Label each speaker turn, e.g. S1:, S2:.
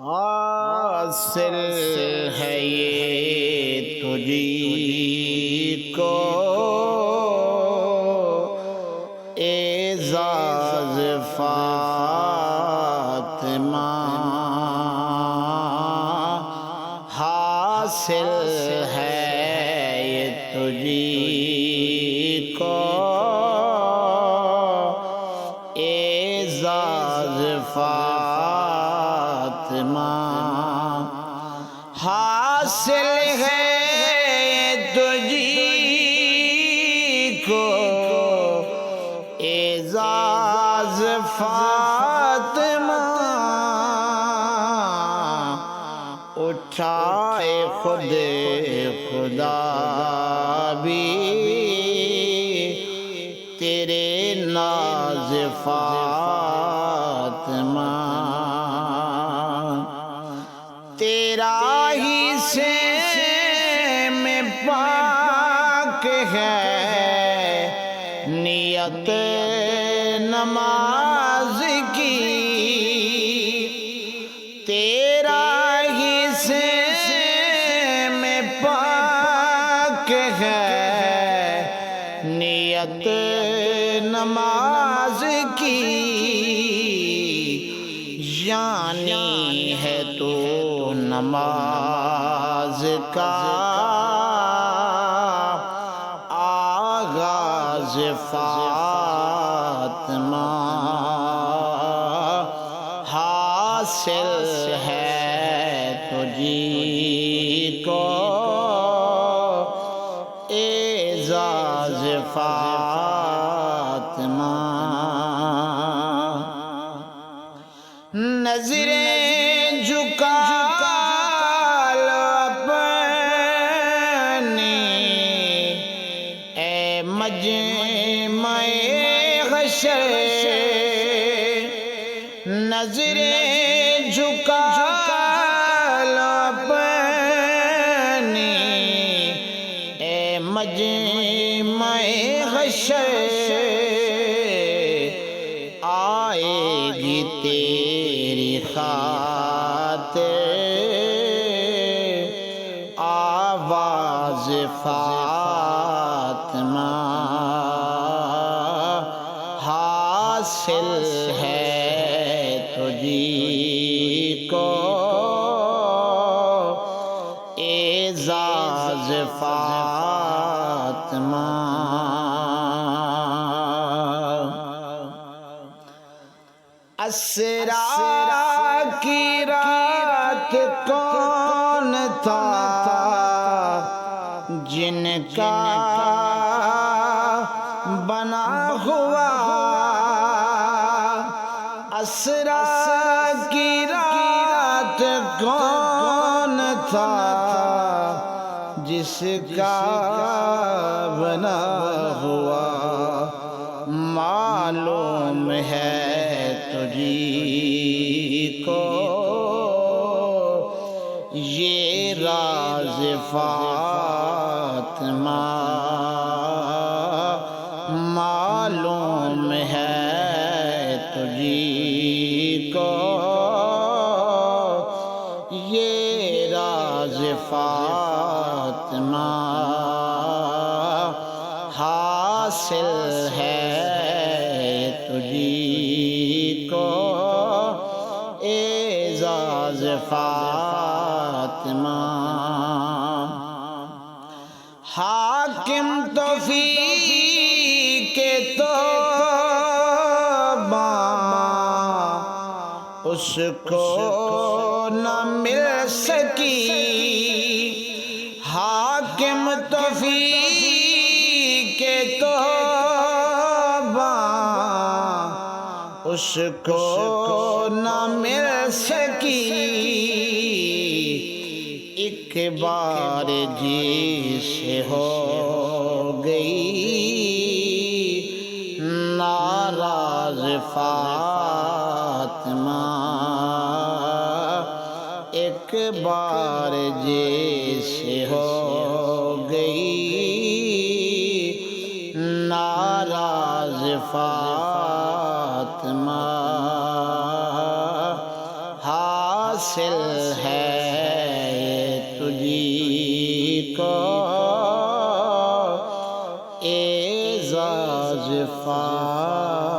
S1: حاصل ہے یہ تجھی کو اعزاز فاطمہ، حاصل ہے یہ تجھی کو اعزاز فاطمہ، حاصل ہے تجھی کو اعزاز فاطمہ، اٹھائے خود خدا بھی تیرے ناز فاطمہ، تیرا ہی سے میں پاک ہے نیت نماز کی، تیرا ہی سے میں پاک ہے نیت نماز کی، یعنی ہے تو نماز کا آغاز فاطمہ، حاصل ہے تجھی کو اعزاز فاطمہ، نظریں جھکا لو اپنی اے مجمع حشر، نظریں جھکا لو اپنی اے مجمع حشر، آئے گی تیری خاطر آواز فاطمہ، حاصل ہے تجھی کو اعزاز فاطمہ، اسریٰ کی رات کون تھا جن کا بنا ہوا، اسریٰ کی رات کون تھا جس کا بنا ہوا، معلوم ہے تجھی کو یہ راز فاطمہ، معلوم ہے تجھی کو یہ راز فاطمہ، حاصل ہے تجھی کو اعزاز فاطمہ، حاکم توفیق توبہ اس کو نہ مل سکی، حاکم توفیق توبہ اس کو نہ مل سکی، ایک بار جی سے ہو گئی ناراض فاطمہ، ایک بار جیسے ہو گئی ناراض فاطمہ، حاصل ہے یہ تجھی کو اعزاز فاضل